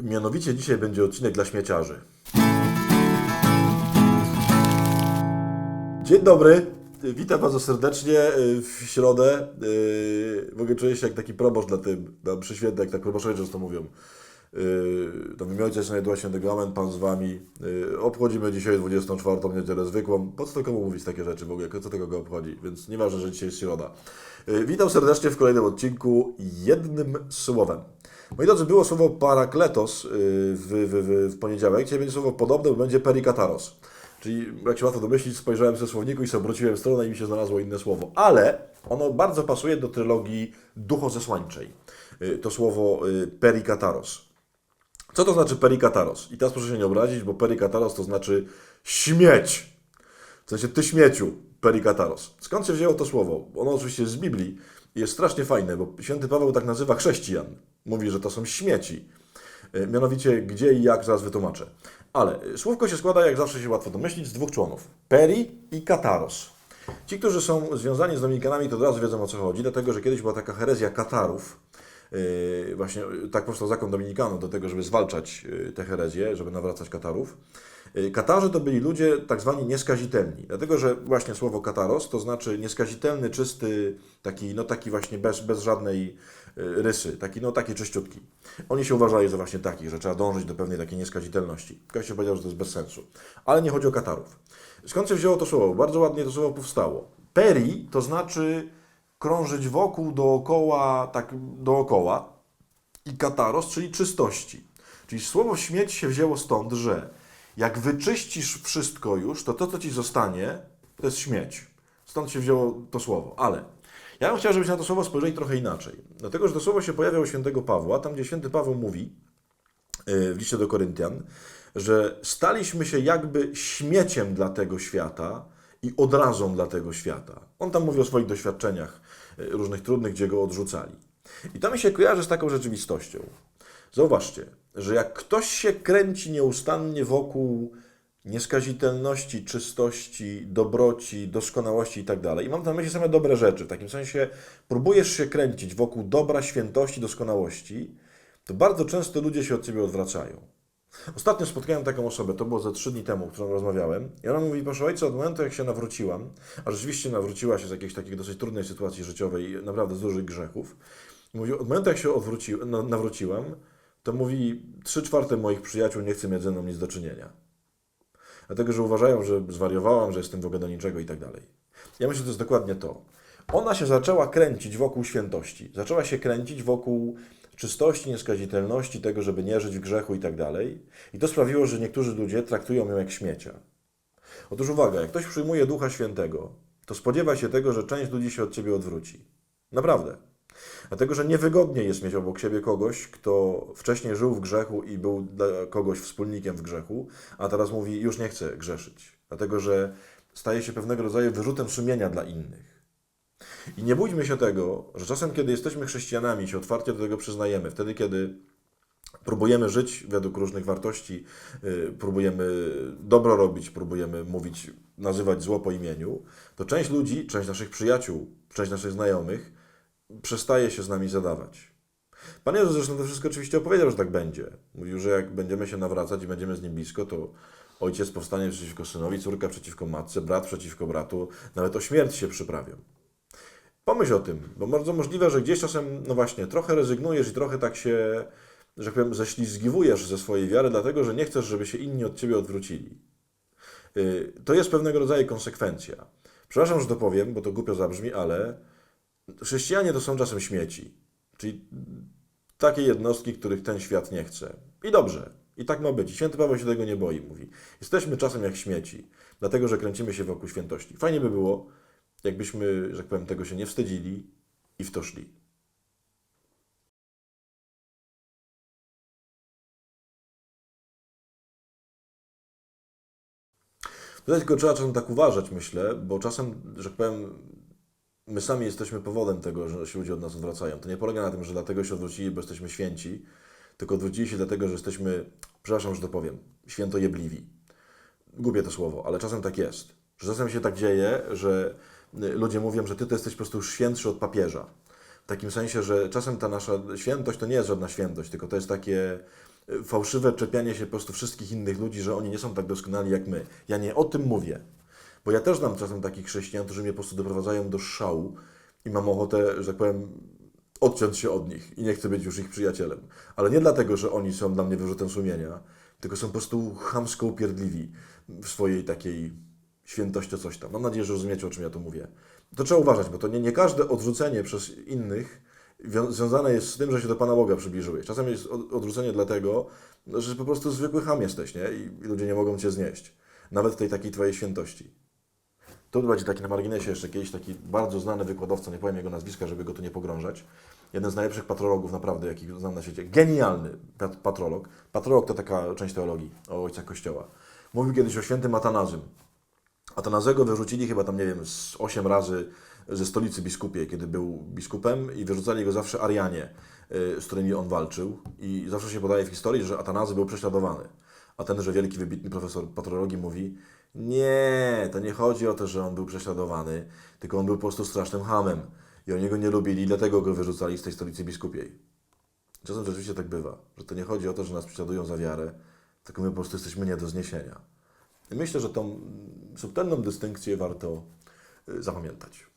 Mianowicie dzisiaj będzie odcinek dla śmieciarzy. Dzień dobry, witam bardzo serdecznie w środę. W ogóle czuję się jak taki proboszcz na mszy świętej, jak tak proboszczowie często mówią. To w imię Ojca i Ducha Świętego, amen, Pan z Wami. Obchodzimy dzisiaj 24. niedzielę zwykłą. Po co to komu mówić takie rzeczy w ogóle? Co to kogo obchodzi? Więc nieważne, że dzisiaj jest środa. Witam serdecznie w kolejnym odcinku jednym słowem. Moi drodzy, było słowo parakletos w poniedziałek. Dzisiaj będzie słowo podobne, bo będzie perikataros. Czyli, jak się łatwo domyślić, spojrzałem ze słowniku i sobie obróciłem stronę i mi się znalazło inne słowo. Ale ono bardzo pasuje do trylogii duchozesłańczej. To słowo perikataros. Co to znaczy perikataros? I teraz proszę się nie obrazić, bo perikataros to znaczy śmieć. W sensie ty śmieciu, perikataros. Skąd się wzięło to słowo? Ono oczywiście jest z Biblii i jest strasznie fajne, bo święty Paweł tak nazywa chrześcijan. Mówi, że to są śmieci. Mianowicie gdzie i jak, zaraz wytłumaczę. Ale słówko się składa, jak zawsze się łatwo domyślić, z dwóch członów. Peri i kataros. Ci, którzy są związani z dominikanami, to od razu wiedzą, o co chodzi, dlatego że kiedyś była taka herezja katarów. Właśnie tak powstał zakon dominikanów do tego, żeby zwalczać tę herezję, żeby nawracać katarów. Katarzy to byli ludzie tak zwani nieskazitelni, dlatego że właśnie słowo kataros to znaczy nieskazitelny, czysty, taki właśnie bez żadnej rysy, taki czyściutki. Oni się uważali za właśnie takich, że trzeba dążyć do pewnej takiej nieskazitelności. Kościół powiedział, że to jest bez sensu. Ale nie chodzi o katarów. Skąd się wzięło to słowo? Bardzo ładnie to słowo powstało. Peri to znaczy krążyć wokół, dookoła, tak dookoła. I kataros, czyli czystości. Czyli słowo śmieć się wzięło stąd, że jak wyczyścisz wszystko już, to co ci zostanie, to jest śmieć. Stąd się wzięło to słowo. Ale ja bym chciał, żebyśmy na to słowo spojrzeli trochę inaczej. Dlatego, że to słowo się pojawia u świętego Pawła, tam gdzie święty Paweł mówi w liście do Koryntian, że staliśmy się jakby śmieciem dla tego świata i odrazą dla tego świata. On tam mówi o swoich doświadczeniach różnych trudnych, gdzie go odrzucali. I to mi się kojarzy z taką rzeczywistością. Zauważcie, że jak ktoś się kręci nieustannie wokół nieskazitelności, czystości, dobroci, doskonałości i tak dalej, i mam na myśli same dobre rzeczy, w takim sensie próbujesz się kręcić wokół dobra, świętości, doskonałości, to bardzo często ludzie się od ciebie odwracają. Ostatnio spotkałem taką osobę, to było ze 3 dni temu, z którą rozmawiałem, i ona mówi: proszę ojca, od momentu jak się nawróciłam, a rzeczywiście nawróciła się z jakiejś takiej dosyć trudnej sytuacji życiowej, naprawdę z dużych grzechów, mówi, od momentu jak się nawróciłam, to mówi, 3/4 moich przyjaciół nie chce mieć ze mną nic do czynienia. Dlatego, że uważają, że zwariowałam, że jestem w ogóle do niczego i tak dalej. Ja myślę, że to jest dokładnie to. Ona się zaczęła kręcić wokół świętości. Zaczęła się kręcić wokół czystości, nieskazitelności, tego, żeby nie żyć w grzechu i tak dalej. I to sprawiło, że niektórzy ludzie traktują ją jak śmiecia. Otóż uwaga, jak ktoś przyjmuje Ducha Świętego, to spodziewa się tego, że część ludzi się od ciebie odwróci. Naprawdę. Dlatego, że niewygodnie jest mieć obok siebie kogoś, kto wcześniej żył w grzechu i był dla kogoś wspólnikiem w grzechu, a teraz mówi, już nie chcę grzeszyć. Dlatego, że staje się pewnego rodzaju wyrzutem sumienia dla innych. I nie bójmy się tego, że czasem, kiedy jesteśmy chrześcijanami, się otwarcie do tego przyznajemy, wtedy, kiedy próbujemy żyć według różnych wartości, próbujemy dobro robić, próbujemy mówić, nazywać zło po imieniu, to część ludzi, część naszych przyjaciół, część naszych znajomych przestaje się z nami zadawać. Pan Jezus zresztą to wszystko oczywiście opowiedział, że tak będzie. Mówił, że jak będziemy się nawracać i będziemy z Nim blisko, to ojciec powstanie przeciwko synowi, córka przeciwko matce, brat przeciwko bratu, nawet o śmierć się przyprawią. Pomyśl o tym, bo bardzo możliwe, że gdzieś czasem, no właśnie, trochę rezygnujesz i trochę tak się, że tak powiem, ześlizgiwujesz ze swojej wiary, dlatego, że nie chcesz, żeby się inni od Ciebie odwrócili. To jest pewnego rodzaju konsekwencja. Przepraszam, że to powiem, bo to głupio zabrzmi, ale chrześcijanie to są czasem śmieci. Czyli takie jednostki, których ten świat nie chce. I dobrze. I tak ma być. I święty Paweł się tego nie boi, mówi. Jesteśmy czasem jak śmieci, dlatego, że kręcimy się wokół świętości. Fajnie by było, jakbyśmy, że tak powiem, tego się nie wstydzili i w to szli. Tutaj tylko trzeba czasem tak uważać, myślę, bo czasem, że tak powiem, my sami jesteśmy powodem tego, że się ludzie od nas odwracają. To nie polega na tym, że dlatego się odwrócili, bo jesteśmy święci, tylko odwrócili się dlatego, że jesteśmy, przepraszam, że to powiem, świętojebliwi. Głupie to słowo, ale czasem tak jest. Że czasem się tak dzieje, że ludzie mówią, że ty to jesteś po prostu już świętszy od papieża. W takim sensie, że czasem ta nasza świętość to nie jest żadna świętość, tylko to jest takie fałszywe czepianie się po prostu wszystkich innych ludzi, że oni nie są tak doskonali jak my. Ja nie o tym mówię. Bo ja też znam czasem takich chrześcijan, którzy mnie po prostu doprowadzają do szału i mam ochotę, że tak powiem, odciąć się od nich i nie chcę być już ich przyjacielem. Ale nie dlatego, że oni są dla mnie wyrzutem sumienia, tylko są po prostu chamsko upierdliwi w swojej takiej świętości coś tam. Mam nadzieję, że rozumiecie, o czym ja tu mówię. To trzeba uważać, bo to nie każde odrzucenie przez innych związane jest z tym, że się do Pana Boga przybliżyłeś. Czasem jest odrzucenie dlatego, że po prostu zwykły cham jesteś, nie? I ludzie nie mogą Cię znieść. Nawet tej takiej Twojej świętości. To będzie taki na marginesie jeszcze kiedyś taki bardzo znany wykładowca, nie powiem jego nazwiska, żeby go tu nie pogrążać. Jeden z najlepszych patrologów naprawdę, jakich znam na świecie. Genialny patrolog. Patrolog to taka część teologii o ojcach Kościoła. Mówił kiedyś o świętym Atanazym. Atanazego wyrzucili chyba tam, nie wiem, z 8 razy ze stolicy biskupiej, kiedy był biskupem i wyrzucali go zawsze Arianie, z którymi on walczył. I zawsze się podaje w historii, że Atanazy był prześladowany. A tenże wielki, wybitny profesor patrologii mówi, nie, to nie chodzi o to, że on był prześladowany, tylko on był po prostu strasznym chamem. I oni go nie lubili, dlatego go wyrzucali z tej stolicy biskupiej. Czasem rzeczywiście tak bywa, że to nie chodzi o to, że nas prześladują za wiarę, tylko my po prostu jesteśmy nie do zniesienia. I myślę, że tą subtelną dystynkcję warto zapamiętać.